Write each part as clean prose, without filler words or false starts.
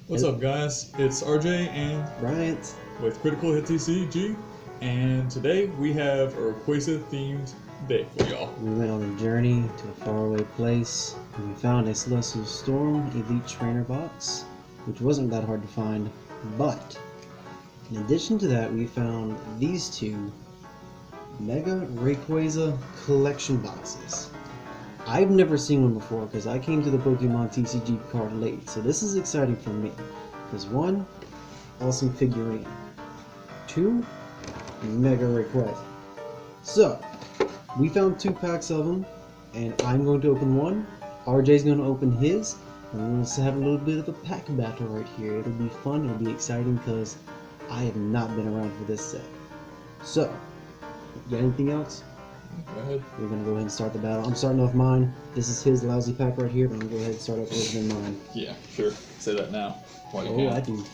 What's up, guys? It's RJ and Bryant with Critical Hit TCG, and today we have a Raquaza themed day for y'all. We went on a journey to a faraway place, and we found a Celestial Storm Elite Trainer box, which wasn't that hard to find, but in addition to that, we found these two Mega Raquaza collection boxes. I've never seen one before because I came to the Pokemon TCG card late, so this is exciting for me. Because one, awesome figurine. Two, Mega Raquaza. So, we found 2 packs of them, and I'm going to open one. RJ's going to open his, and we're going to have a little bit of a pack battle right here. It'll be fun, it'll be exciting because I have not been around for this set. So, got anything else? Go ahead. We're gonna go ahead and start the battle. I'm starting off mine. This is his lousy pack right here, but I'm gonna go ahead and start off opening mine. Yeah, sure. Say that now. I do. I do.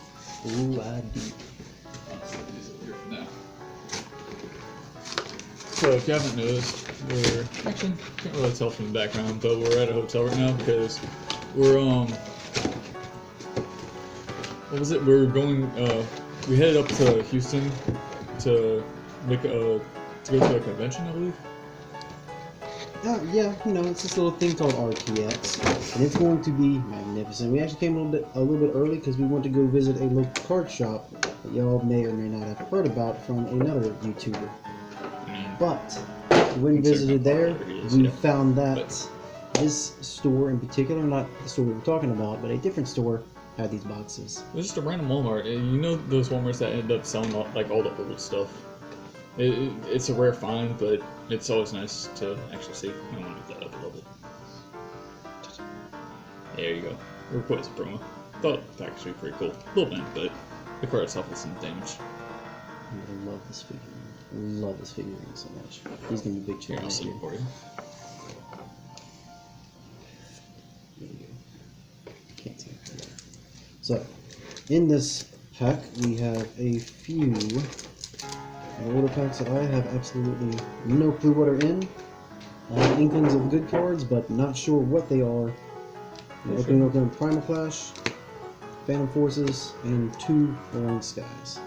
Now. So if you haven't noticed, we're actually can't really tell from the background, but we're at a hotel right now because we're what was it? We're going we headed up to Houston to make a to go to a convention, I believe. Yeah, you know, it's this little thing called RTX, and it's going to be magnificent. We actually came a little bit early because we went to go visit a local card shop that y'all may or may not have heard about from another YouTuber. But when we visited there, we found that this store in particular, not the store we were talking about, but a different store, had these boxes. It was just a random Walmart. You know those Walmarts that end up selling like all the old stuff. It's a rare find, but it's always nice to actually see. I want to move that up a little bit. There you go. Raquaza promo. Thought the package would be pretty cool. A little bit, but the card itself isn't damaged. I love this figurine. I love this figurine so much. He's gonna be big chair. I'll see it for you. There you go. Can't see it. So, in this pack, we have a few older packs that I have absolutely no clue what are in. I have inklings of good cards, but not sure what they are. I'm opening Primal Clash, Phantom Forces, and 2 Roaring Skies.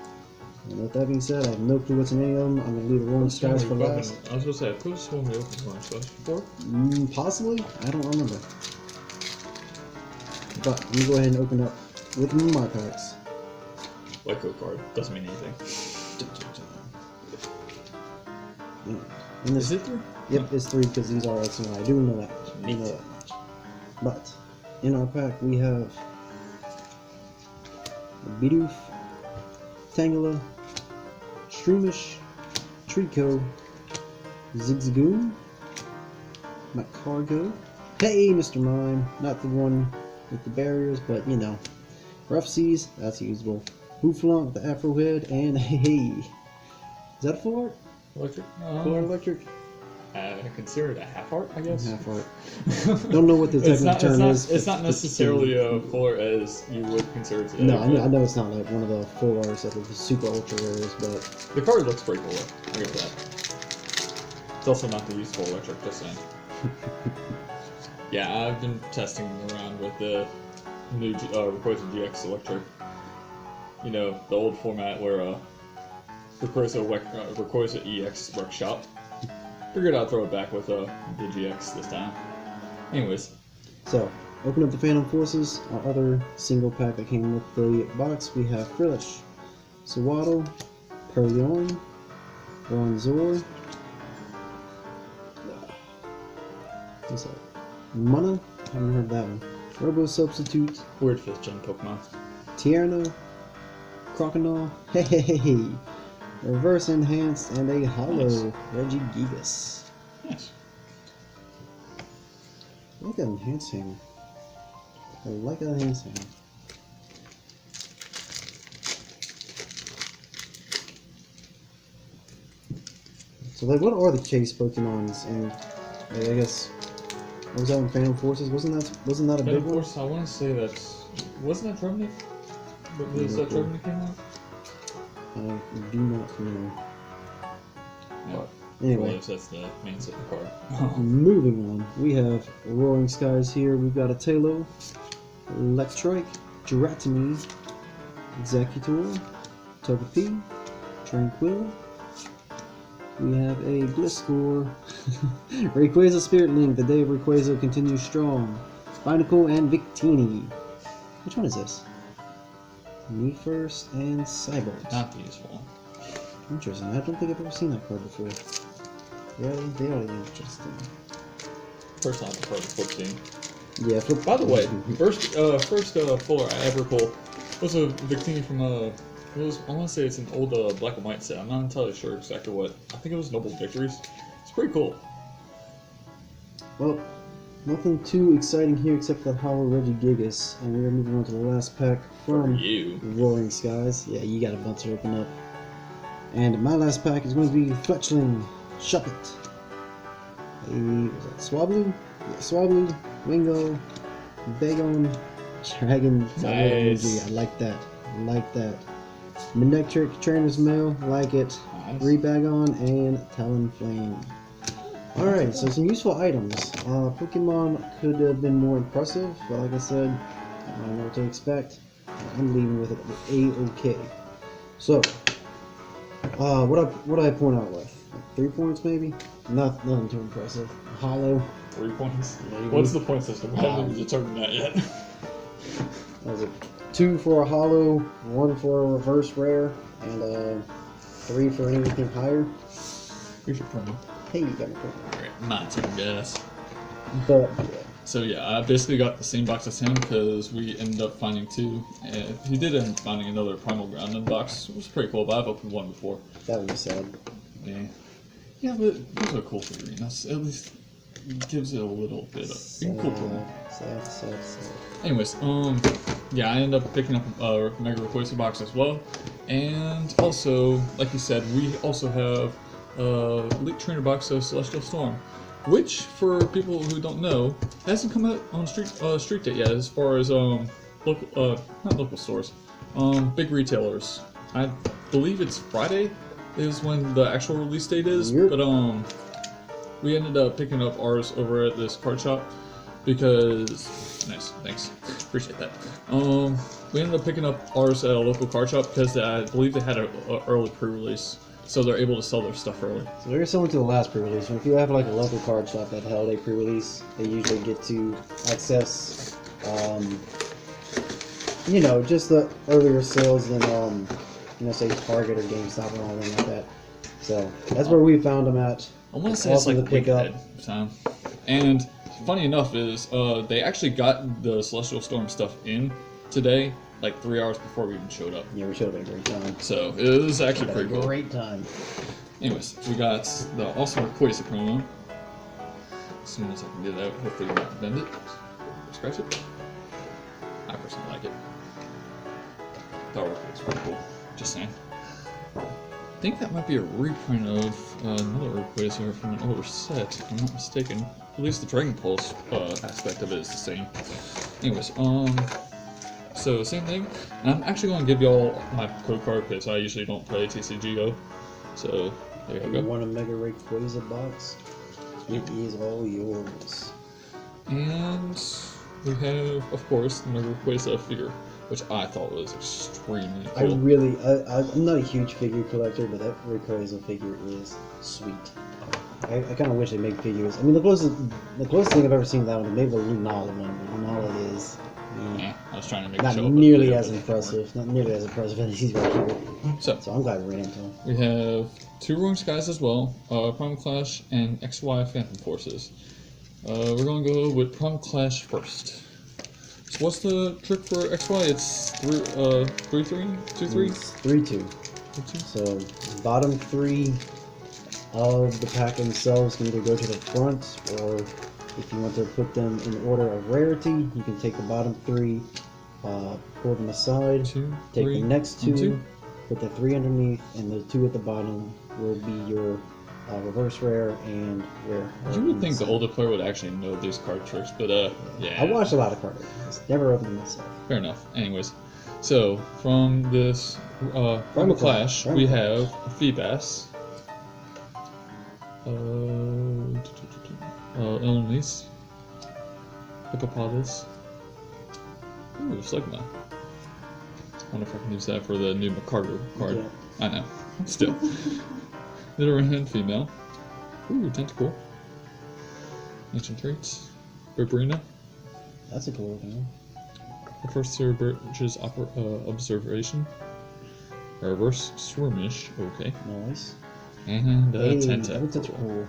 And with that being said, I have no clue what's in any of them. I'm going to leave the Roaring Skies for last. I was going to say, I could have sworn we opened Roaring Skies before. Possibly? I don't remember. But I'm going to go ahead and open up with my packs. White code card. Doesn't mean anything. And Is it 3? Yep, it's 3 because these are X and Y. I do know that. I know that much. But in our pack we have Bidoof, Tangela, Streamish, Trico, Zigzagoon, Macargo. Hey, Mr. Mime, not the one with the barriers, but you know, Rough Seas, that's usable. Hooflunk, the Afro Head, and hey, is that full art? Electric? Full art electric? I consider it a half art, I guess. Half art. Don't know what the technical term is. It's not necessarily a full art as you would consider it today. No, I know it's not like one of the full arts that are the super ultra rares, but the card looks pretty cool. I get that. It's also not the useful electric, just saying. Yeah, I've been testing around with the new Raquaza GX electric. You know, the old format where Raquaza EX Workshop. Figured I'd throw it back with the GX this time. Anyways. So, open up the Phantom Forces, our other single pack that came with the box. We have Frillish, Sawaddle, Perleon, Bronzor, what's that? Mana? Haven't heard that one. Robo Substitute, Weird 5th gen Pokemon. Tierno, Crocodile, hey! Reverse Enhanced, and a Hollow Regigigas. Nice. I like that enhanced hammer. I like that enhanced hammer. So, like, what are the chase Pokemons? And like, I guess, what was that in Phantom Forces? Wasn't that a big one? Force, I want to say wasn't that Trevenant? Was that Trevenant came out? I do not know. No. Anyway, that's the main set of the card. Moving on, we have Roaring Skies here. We've got a Tailo, Electroic, Dratini, Executor, Togepi, Tranquil. We have a Gliscor, Rayquaza Spirit Link, the day of Rayquaza continues strong. Binacle and Victini. Which one is this? Me First and Cybolt. Not the useful. Interesting. I don't think I've ever seen that card before. Really? They are interesting. Personally, I prefer the flip team. Yeah. By the way, first fuller I ever pulled was a Victini from I want to say it's an old black and white set. I'm not entirely sure exactly what. I think it was Noble Victories. It's pretty cool. Well, nothing too exciting here except the Hollow Regigigas, and we're moving on to the last pack from Roaring Skies. Yeah, you got a bunch to open up. And my last pack is going to be Fletchling, Shuppet. Was that Swablu? Yeah, Swablu, Wingo, Bagon, Dragon, Nice. I like that. I like that. Manectric, Trainer's Mail, like it. Nice. Rebagon, and Talonflame. Alright, so some useful items. Pokemon could have been more impressive, but like I said, I don't know what to expect. I'm leaving with it A-OK. So, what I point out with? 3 points maybe? Nothing too impressive. Hollow. 3 points? Maybe. What's the point system? We haven't even determined that yet. What was it? 2 for a hollow, 1 for a reverse rare, and 3 for anything higher. Here's your promo. Hey, you got me cool. Alright, my turn, guys. But yeah. So yeah, I basically got the same box as him because we ended up finding 2. And he did end up finding another Primal Grounded box. It was pretty cool, but I've opened 1 before. That would be sad. Yeah. Yeah, but those are cool figurines. That's at least gives it a little bit of cool promo. Sad. Anyways, yeah, I ended up picking up a Mega Rayquaza box as well. And also, like you said, we also have Elite Trainer box of Celestial Storm, which, for people who don't know, hasn't come out on street date yet. As far as not local stores, big retailers. I believe it's Friday is when the actual release date is. Yep. But we ended up picking up ours over at this card shop because nice, thanks, appreciate that. We ended up picking up ours at a local card shop because I believe they had an early pre-release. So they're able to sell their stuff early. So they're selling to the last pre-release. And if you have like a local card shop that held a pre-release, they usually get to access, just the earlier sales than, say Target or GameStop and all that like that. So that's where we found them at. I want to say it's like a week ahead of time. And funny enough is they actually got the Celestial Storm stuff in today, like 3 hours before we even showed up. Yeah, we showed up at a great time. So it was actually pretty cool. Great time. Anyways, we got the awesome Rayquaza promo. As soon as I can get it out, hopefully we won't bend it. Scratch it. I personally like it. The artwork is pretty cool. Just saying. I think that might be a reprint of another Rayquaza from an older set, if I'm not mistaken. At least the Dragon Pulse aspect of it is the same. Anyways, so same thing, and I'm actually going to give y'all my code card because I usually don't play TCGO. So there you go. You want a Mega Rayquaza box? It is all yours. And we have, of course, the Mega Rayquaza figure, which I thought was extremely cool. I'm not a huge figure collector, but that Rayquaza figure is sweet. I kind of wish they make figures. I mean, the closest thing I've ever seen to that one is maybe the Lunala one, but Lunala is. Yeah, I was trying to make not a show nearly as impressive. Not nearly as impressive as he's right here. So I'm glad we ran into him. We have 2 Roaring Skies as well, Primal Clash and XY Phantom Forces. We're going to go with Primal Clash first. So what's the trick for XY? It's 3-3? 2-3? It's 3-2. So bottom 3 of the pack themselves can either go to the front, or if you want to put them in order of rarity, you can take the bottom 3, pull them aside, take the next 2, put the 3 underneath, and the 2 at the bottom will be your reverse rare and rare. You would think the older player would actually know these card tricks, but yeah. I watched a lot of card games. Never opened them myself. Fair enough. Anyways, so from this Primal Clash, we have Feebas, Illinois, Hippopotamus, ooh, Slugma, wonder if I can use that for the new McCarter card. Yeah. I know. Still. Little Hand female. Ooh, tentacle. Ancient traits. Berberina. That's a cool looking one. Refers to Birch's observation. Reverse Swarmish. Okay. Nice. And Hey, Tentacle. that tentacle.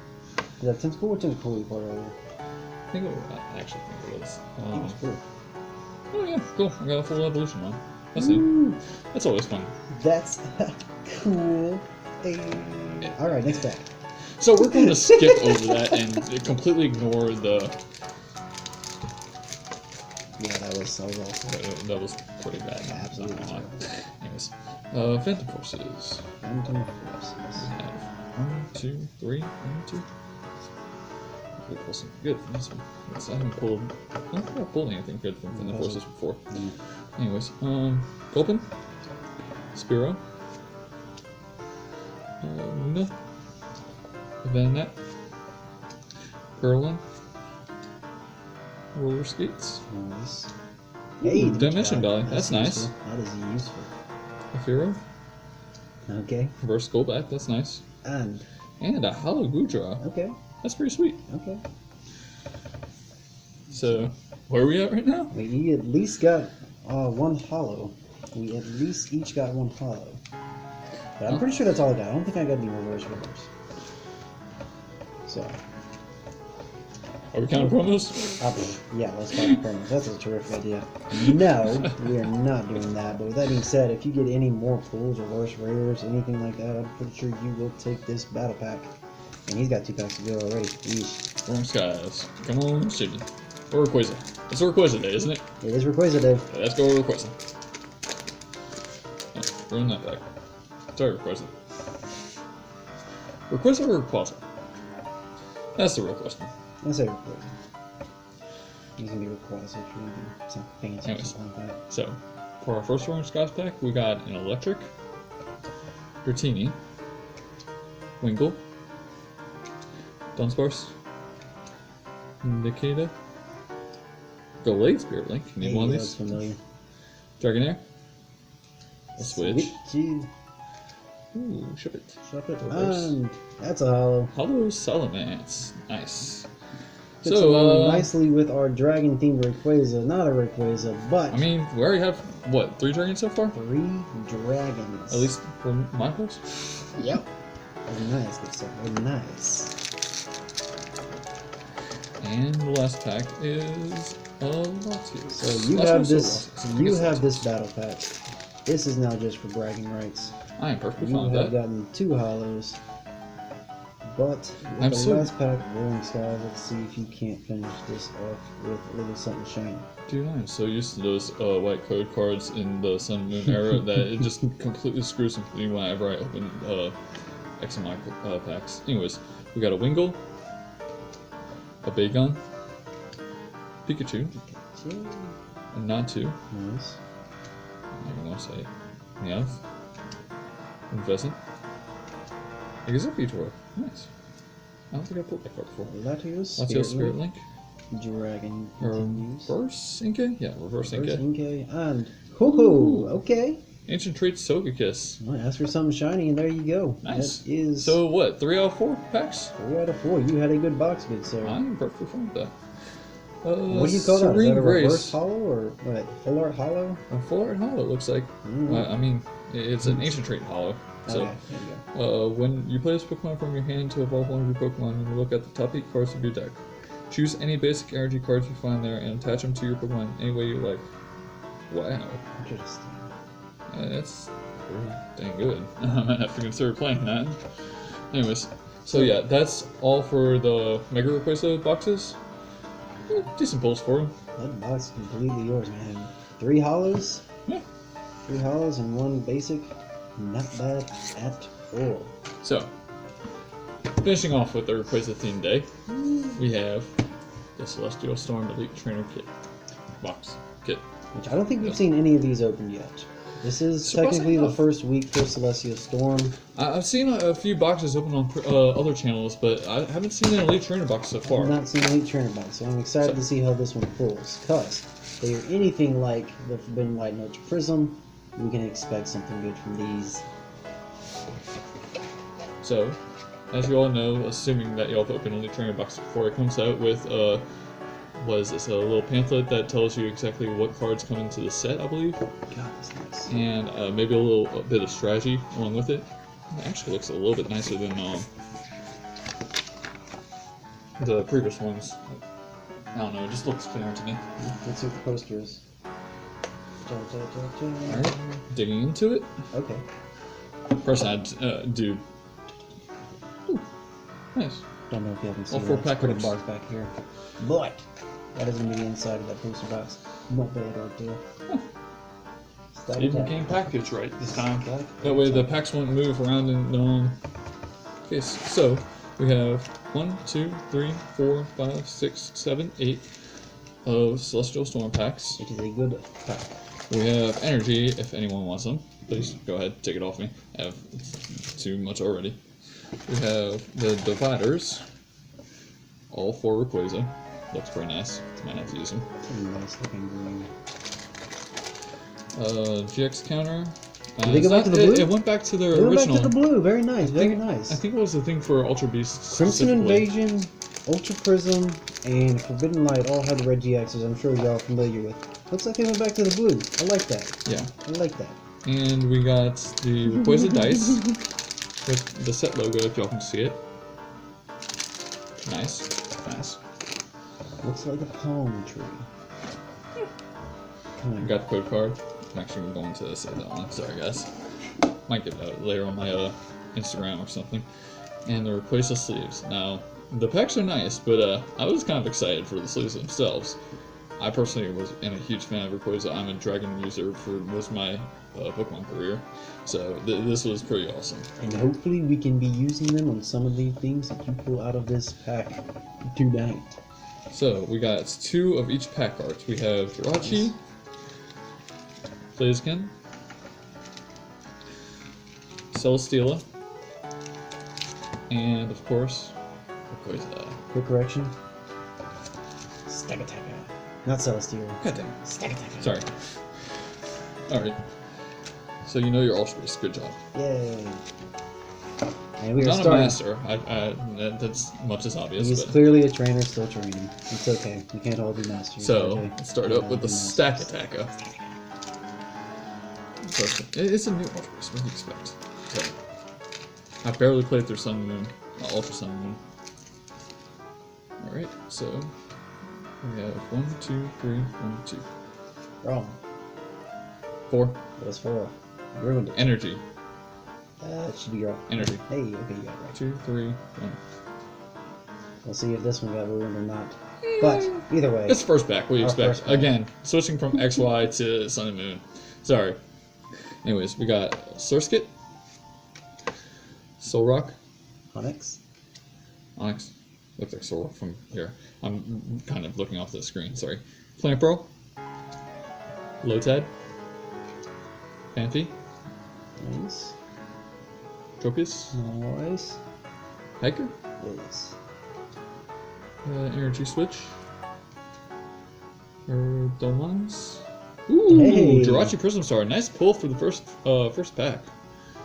Is that tentacle or tentacle you part earlier? I think I actually think it was. I think it's cool. Oh yeah, cool. I got a full evolution one. That's neat. Ooh, That's always fun. that's cool. Hey. Alright, next pack. So we're going to skip over that and completely ignore the. Yeah, that was awesome. That was pretty bad. Yeah, absolutely. Not gonna lie. Anyways, Phantom Forces. Phantom Forces. We have 1, 2, 3, 1, 2. We'll pull something good from this one. Yes, I haven't pulled. I don't think I've pulled anything good from Phantom Forces before. Mm. Anyways, Gulpin, Spiro, Luna, Vanet, Perlin, Roller Skates, Nice. Ooh, Hey, the Dimension Belly. Belly, that's nice. useful. That is useful. Aphiro, Okay. Reverse Golbat, that's nice. And And a Hollow Gudra, okay. that's pretty sweet. Okay. So, where are we at right now? We at least got one hollow. We at least each got one hollow. But I'm pretty sure that's all I got. I don't think I got any reverse. So, Are we counting promos? yeah, let's count the promos. That's a terrific idea. No, we are not doing that. But with that being said, if you get any more pulls, reverse rares, anything like that, I'm pretty sure you will take this battle pack. And he's got 2 packs to go already. Yeesh. Storm Skies. Come on, Stephen. Or Rayquaza. It's a Rayquaza day, isn't it? It is Raquaza Day. Okay, let's go Rayquaza. Oh, ruin that back. Sorry, Rayquaza. Rayquaza or Rayquaza? That's the real question. I say Raquaza. He's gonna be Raquaza if you're gonna do some fancy or Anyways. something like that. So, for our first Storm Skies pack, we got an Electric, Dratini, Wingull, Dunsparce, Nikita, Delayed Spirit Link, need one of that's these, familiar. Dragonair, a Switch, Switchy. ooh, ship it, Shop it. Reverse. And that's a hollow. Hollow Salamence, nice. Fits along nicely with our dragon themed Rayquaza. Not a Rayquaza, but I mean, we already have, what, 3 dragons so far? 3 dragons. At least for my pulls? Yep. Very nice, good stuff. Very nice. And the last pack is a Latios. So you Latios have or this. Latios? You have this battle pack. This is now just for bragging rights. I am perfectly You fine with have that. gotten 2 hollows, but with I'm the so- last pack, Rolling Skies. Let's see if you can't finish this off with a little something shiny. Dude, I'm so used to those white code cards in the Sun and Moon era that it just completely screws with me whenever I open X and Y packs. Anyways, we got a Wingull, a Bagon, Pikachu, a Natu, Nice. I'm not even gonna say it, Meowth, and Pheasant, a Executor, nice. I don't think I pulled that card before. Latios, Latios Spirit Link, Dragon continues. Reverse Inkay? Yeah, Reverse Reverse Inkay. Inkay, and ho-ho, okay. Ancient Traits Togekiss. Well, ask for something shiny, and there you go. Nice. That is So what, 3 out of 4 packs? 3 out of 4. You had a good box, good sir. I'm perfectly fine with that. What do you call that? Is Serene that a Grace. reverse hollow or what? Full art hollow? A full art hollow, it looks like. Mm. I mean, it's an ancient trait hollow. So, Okay, there you go. when you play this Pokemon from your hand to evolve one of your Pokemon, you look at the top 8 cards of your deck. Choose any basic energy cards you find there and attach them to your Pokemon any way you like. Wow. Interesting. That's pretty dang good. I might have to consider playing that. Anyways, so yeah, that's all for the Mega Rayquaza boxes. Decent pulls for them. That box is completely yours, man. 3 hollows? Yeah. 3 hollows and 1 basic? Not bad at all. So, finishing off with the Rayquaza themed day, we have the Celestial Storm Elite Trainer Kit. Kit. Which I don't think we've seen any of these opened yet. This is Surprisingly technically the enough. first week for Celestial Storm. I've seen a few boxes open on other channels, but I haven't seen an Elite Trainer box so far. I've not seen Elite Trainer box, so I'm excited to see how this one pulls. Because they are anything like the Forbidden Light Notes Prism, we can expect something good from these. So, as you all know, assuming that y'all have opened only trainer box before, it comes out with what is this? A little pamphlet that tells you exactly what cards come into the set, I believe. God, that's nice. And maybe a bit of strategy along with it. It actually looks a little bit nicer than the previous ones. I don't know, it just looks cleaner to me. Let's see what the poster is. Alright, digging into it. Okay. First, do. Ooh, nice. Don't know if you haven't All seen 4 that. pack Pretty cards. bars back here. But that is going to be inside of that poster box. Not bad right there. It even came packaged right this time. Stack. That way the packs won't move around in Okay, so we have 1, 2, 3, 4, 5, 6, 7, 8 of Celestial Storm packs. It is a good pack. We have energy, if anyone wants them. Please go ahead, take it off me. I have too much already. We have the dividers. All 4 Raquaza. Looks pretty nice. Might have to use them. Nice looking green. GX counter. Did they go back to the blue? It went back to their They went original. back to the blue. Very nice. Very nice. I think it was the thing for Ultra Beast. Crimson specifically. Invasion, Ultra Prism, and Forbidden Light all had red GXs. I'm sure y'all are familiar with. Looks like they went back to the blue. I like that. Yeah. I like that. And we got the Raquaza dice with the set logo, if y'all can see it. Nice. Nice. Looks like a palm tree. We Kind got the code card. I'm actually going to say that one. Sorry, guys. Might get it out later on my Instagram or something. And the Raquaza sleeves. Now, the packs are nice, but I was kind of excited for the sleeves themselves. I personally am a huge fan of Raquaza. I'm a dragon user for most of my Pokemon career, so this was pretty awesome. And hopefully we can be using them on some of the things that you pull out of this pack tonight. So we got 2 of each pack arts. We have Jirachi, Blaziken, Celesteela, and of course, Raquaza. Quick correction. Stagataka. Not Celestial. God damn. Stagataka. Sorry. Alright. So you know your Ultra-Beast. Good job. Yay. And we are Not a starting. master. That's much as obvious. He's But. clearly a trainer still training. It's okay. We can't all be masters. So, okay? let's start We up can't with all the be Stack masters. Attacker. It's a new Ultra-Beast. What do you expect? So, I barely played through Sun and Moon. Ultra Sun and Moon. Alright, so we have 1, 2, 3, 1, 2. Wrong. 4. That was 4. Ruined it. Energy. It should be wrong. Energy. Hey, okay, you got it right. 2, 3, 1. We'll see if this one got ruined or not. But, either way. It's first back. What do you Our expect? first back. Again, switching from XY to Sun and Moon. Sorry. Anyways, we got Surskit, Solrock, Onyx. Onyx. Looks like Solrock from here. I'm kind of looking off the screen, sorry. Clamperl, Lotad, Phanpy, Nice. Tropius, Nice. Hiker, Yes. Energy Switch, Dolmans. Ooh, Hey. Jirachi Prism Star. Nice pull for the first pack.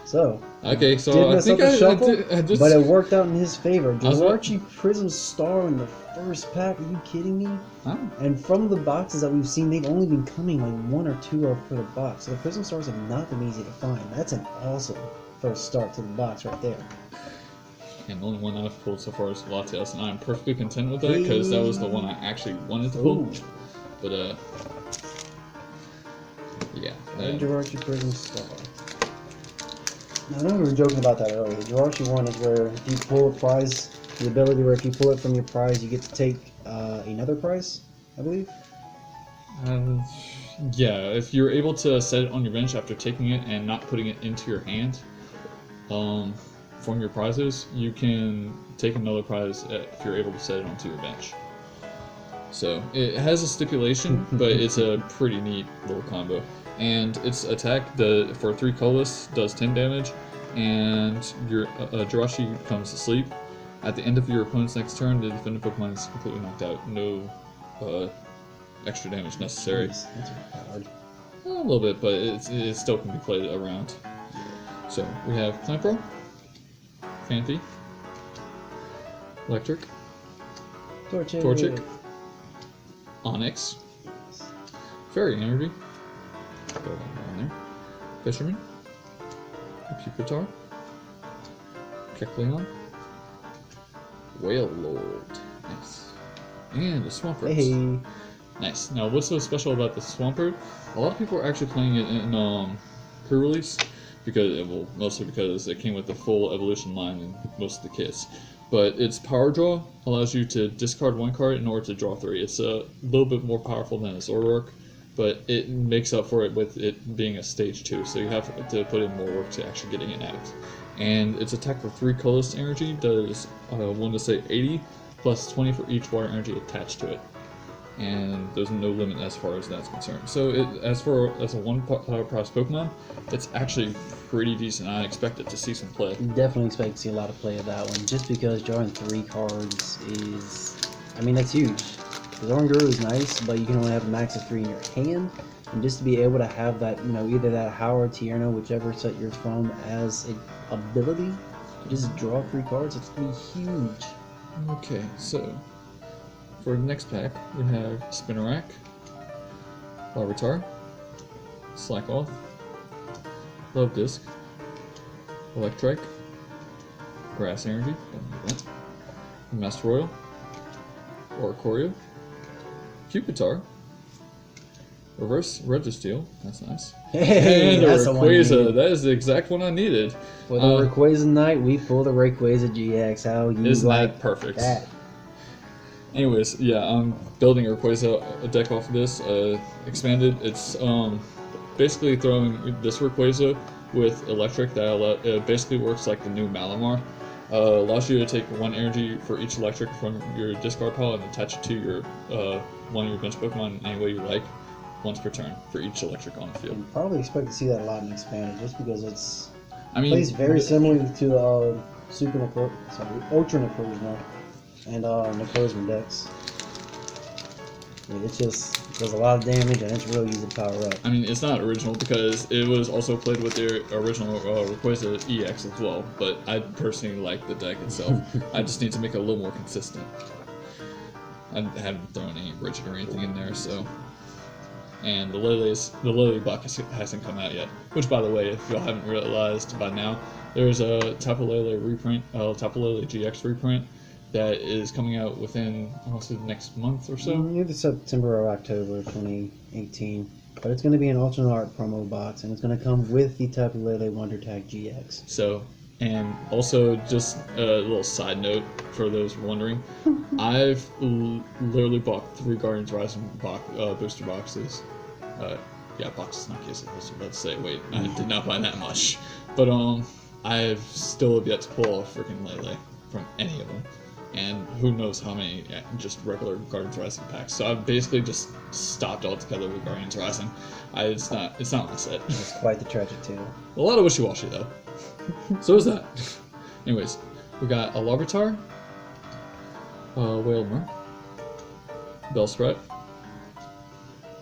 So, Okay, so did I mess think up the shuffle, I just. but it worked out in his favor. I was about- Jirachi Prism Star in the first pack, are you kidding me? Huh? And from the boxes that we've seen, they've only been coming like 1 or 2 are for the box. So the Prism Stars have not been easy to find. That's an awesome first start to the box right there. And the only one I've pulled so far is Latias, and I'm perfectly content with that because that was the one I actually wanted to pull. Ooh. But yeah. And Jirachi Prism Star. Now, I know we were joking about that earlier. The Jirachi one is where if you pull a prize, the ability where if you pull it from your prize, you get to take another prize, I believe. Yeah, if you're able to set it on your bench after taking it and not putting it into your hand, from your prizes, you can take another prize if you're able to set it onto your bench. So it has a stipulation, but it's a pretty neat little combo. And its attack for 3 colorless does 10 damage, and your Jirachi comes to sleep. At the end of your opponent's next turn, the defendant Pokemon is completely knocked out. No extra damage necessary. Nice. That's hard. A little bit, but it still can be played around. So we have Clamperl, Phanpy, Electric, Torchic, Onyx, Fairy Energy, go down there, Fisherman, Pupitar, Kecleon, Whale Lord, nice, and the Swampert. Hey. Nice. Now, what's so special about the Swampert? A lot of people are actually playing it in pre-release because, well, mostly because it came with the full evolution line in most of the kits. But its power draw allows you to discard one card in order to draw 3. It's a little bit more powerful than a Zoroark, but it makes up for it with it being a stage 2, so you have to put in more work to actually getting it out. And its attack for 3 colorless energy does 1 to say 80 plus 20 for each water energy attached to it. And there's no limit as far as that's concerned. So as a 1 prize Pokemon, it's actually pretty decent. I expected to see some play. Definitely expect to see a lot of play of that one, just because drawing 3 cards is, I mean, that's huge. The Zornguru is nice, but you can only have a max of 3 in your hand, and just to be able to have that, you know, either that Howl or Tierno, whichever set you're from, as an ability to just draw 3 cards, it's gonna be huge. Okay, so for the next pack, we have Spinarak, Larvitar, Slackoth, Love Disc, Electrike, Grass Energy, Master Royal, Oricorio, Pupitar, Reverse Registeel, that's nice, Hey, and a that's the one you Rayquaza, need. that is the exact one I needed. For the Rayquaza night, we pulled the Rayquaza GX. How you Isn't like that perfect? that? Anyways, yeah, I'm building a Rayquaza deck off of this, expanded. It's basically throwing this Rayquaza with Electric that basically works like the new Malamar. Allows you to take 1 energy for each Electric from your discard pile and attach it to your one of your bench Pokemon in any way you like, once per turn for each Electric on the field. You probably expect to see that a lot in Expanded, just because it's I plays mean, very similarly to the Ultra Necrozma and Necrozma decks. I mean, it's just does a lot of damage and it's really easy to power up. I mean, it's not original because it was also played with their original Rayquaza EX as well, but I personally like the deck itself. I just need to make it a little more consistent. I haven't thrown any Rigid or anything in there, so. And the Lily Buck hasn't come out yet. Which, by the way, if y'all haven't realized by now, there's a Tapu Lele reprint, Tapu Lele GX reprint that is coming out within almost the next month or so. Either September or October 2018. But it's going to be an alternate art promo box, and it's going to come with the Tapu Lele Wonder Tag GX. So, and also just a little side note for those wondering, I've literally bought 3 Guardians Rising booster boxes. Yeah, boxes, not cases. I was about to say, wait, I did not buy that much. But I've still have yet to pull a freaking Lele from any of them. And who knows how many just regular Guardians Rising packs. So I've basically just stopped altogether with Guardians Rising. It's not my set. It's quite the tragic tale. A lot of wishy-washy though. So is that. Anyways, we got a Larvitar, Wailmer, Bellsprout,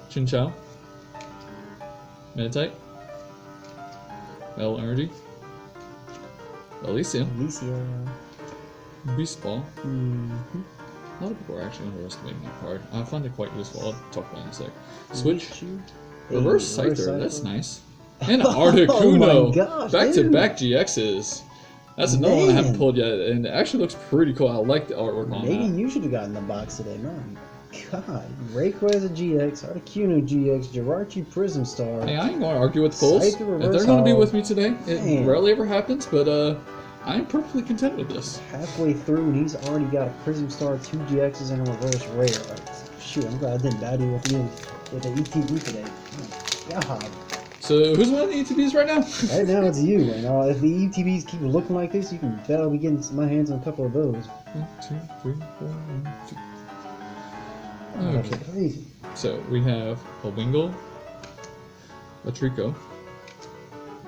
Chinchou, Meditite, Metal Energy, Elysium, Beast Ball. Mm-hmm. A lot of people are actually underestimating that card. I find it quite useful. I'll talk about it in a sec. Switch, Reverse Scyther, that's nice. And Articuno, Oh my gosh, back-to-back GXs. That's another one I haven't pulled yet, and it actually looks pretty cool. I like the artwork on Maybe that. you should have gotten the box today, man. God, Rayquaza GX, Articuno GX, Jirachi Prism Star. Hey, I ain't going to argue with the polls. If Scyther they're Reverse going to be Hall. with me today, it Man. rarely ever happens, but I'm perfectly content with this. Halfway through, and he's already got a Prism Star, 2 GXs, and a Reverse Rare. Shoot, I'm glad I didn't battle you with the ETB today. Oh, God. So who's winning the ETBs right now? Right now it's you, and if the ETBs keep looking like this, you can bet I'll be getting my hands on a couple of those. 1, 2, 3, 4, 1, 2. Oh, Okay. that's crazy. So we have a Wingull, a Trico,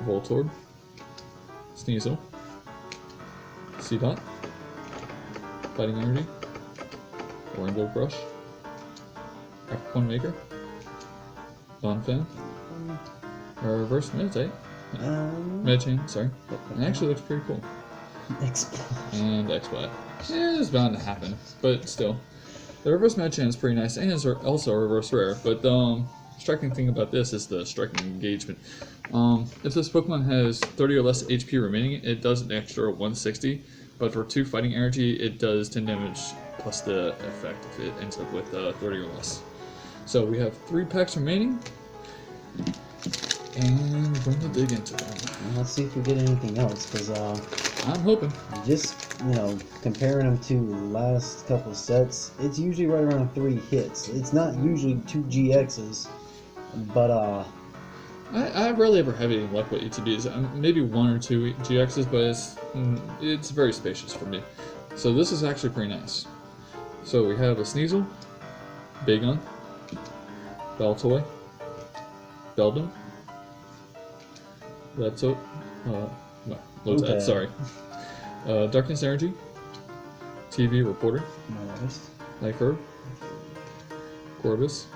Voltorb, Sneasel, Seedot, Fighting Energy, Rainbow Brush, Capricorn Maker, Donphan, Reverse meditate. Medichain, sorry. It actually looks pretty cool. And X-Black. Yeah, it's bound to happen, but still. The reverse Medichain is pretty nice, and it's also a reverse rare, but the striking thing about this is the striking engagement. If this Pokemon has 30 or less HP remaining, it does an extra 160, but for 2 fighting energy, it does 10 damage plus the effect if it ends up with 30 or less. So we have 3 packs remaining, and we're going to dig into them. Let's see if we get anything else, because I'm hoping. just, comparing them to the last couple sets, it's usually right around 3 hits. It's not usually 2 GXs, but I rarely ever have any luck with ETBs. Maybe 1 or 2 GXs, but it's very spacious for me. So this is actually pretty nice. So we have a Sneasel, Bagon, Baltoy, Beldum, Lotad, Okay. sorry. Darkness Energy, TV Reporter, nice. Lycur, Corvus,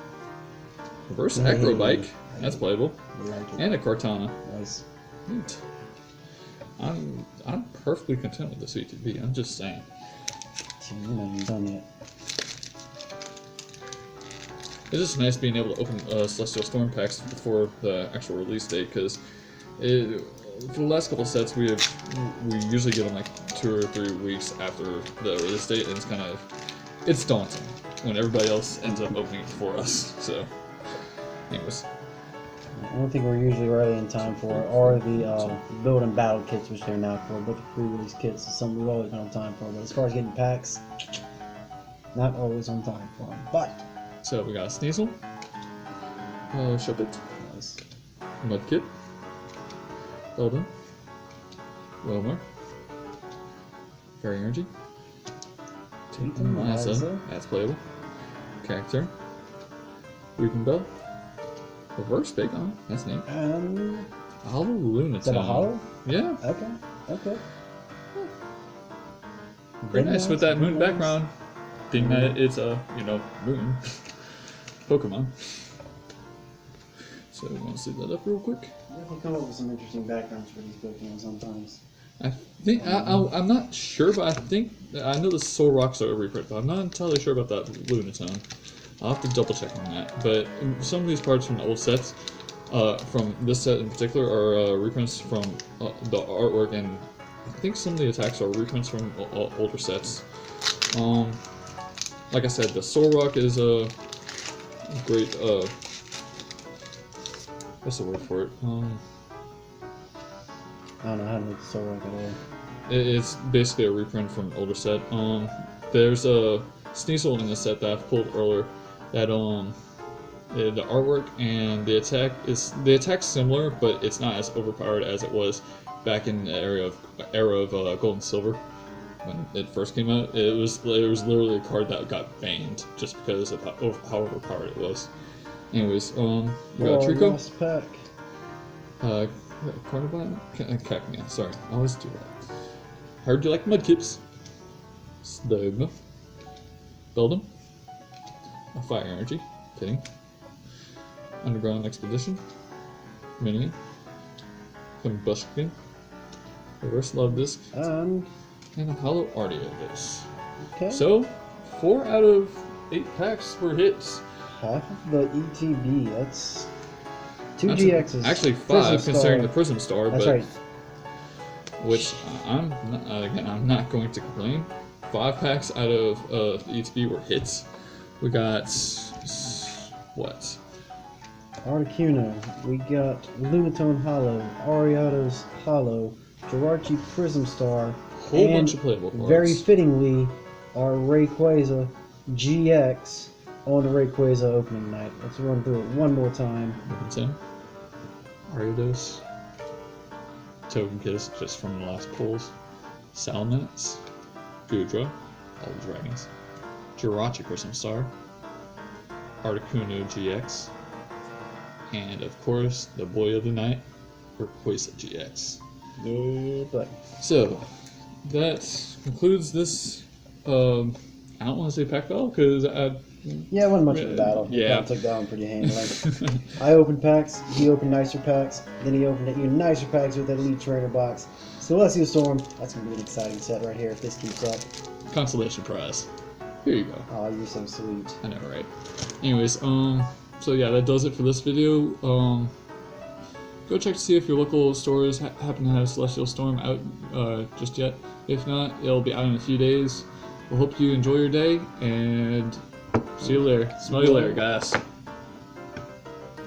Reverse Hey. Acrobike, that's playable, I like it. and a Cortana. Nice. Neat. I'm perfectly content with this ETB. I'm just saying. You've done it. It's just nice being able to open Celestial Storm packs before the actual release date, because for the last couple sets we usually get them like 2 or 3 weeks after the release date, and it's daunting when everybody else ends up opening it for us. So, anyways. I don't think we're usually ready in time for it, or the build and battle kits, which they're now for, but the pre-release kits is something we've always been on time for. But as far as getting packs, not always on time for them. But So we got Sneasel, Shuppet, nice. Mudkip, Eldon, Wilmer, Fairy Energy, Raquaza. that's playable, Cacturn, Weeping Bell, Reverse Bacon, that's neat, And Hollow Lunatone. is that a hollow? Yeah, Okay. very nice with that moon background, being that it's a, moon Pokemon. So we want to see that up real quick. Yeah, they come up with some interesting backgrounds for these Pokemon sometimes. I think I'm not sure, but I know the Soul Rocks are a reprint, but I'm not entirely sure about that Lunatone. I'll have to double check on that. But some of these parts from the old sets, from this set in particular, are reprints from the artwork, and I think some of the attacks are reprints from older sets. Like I said, the Soul Rock is a great. What's the word for it? I don't know how to make the Soul Rock at all. It's basically a reprint from an older set. There's a Sneasel in the set that I've pulled earlier. That the artwork and the attack's similar, but it's not as overpowered as it was back in the era of Gold and Silver when it first came out. It was literally a card that got banned just because of how overpowered it was. Anyways, we got Trico. Last pack. Carnivine? Cacnea, sorry. I always do that. Heard you like Mudkips. Slugma. Beldum. A Fire Energy. Kidding. Underground Expedition. Minion. Combustion. Reverse Love Disc. And a Hollow Arceus. Okay. So, 4 out of 8 packs were hits. Half of the ETB, that's 2 That's GXs. Actually 5, Prism considering Star. the Prism Star, That's but right. which I'm not going to complain. 5 packs out of the ETB were hits. We got what? Articuno, we got Lunatone Hollow, Ariados Hollow, Jirachi Prism Star, Whole and bunch of playable cards. very fittingly, our Rayquaza GX on the Rayquaza opening night. Let's run through it one more time. Tim, Ariados, Togekiss, just from the last pulls, Salamence, Goodra, all the dragons, Jirachi Prism Star, Articuno GX, and of course, the boy of the night, Rayquaza GX. Yeah, but So, that concludes this, I don't want to say pack battle, because Yeah, it wasn't much of a battle. We Yeah. kinda took that one pretty handily. I opened packs, he opened nicer packs, then he opened even nicer packs with that Elite Trainer box. Celestial Storm, that's going to be an exciting set right here if this keeps up. Consolation prize. Here you go. Oh, you're so sweet. I know, right? Anyways, so yeah, that does it for this video. Go check to see if your local stores happen to have Celestial Storm out just yet. If not, it'll be out in a few days. We'll hope you enjoy your day, and see you later. Smell you later, guys.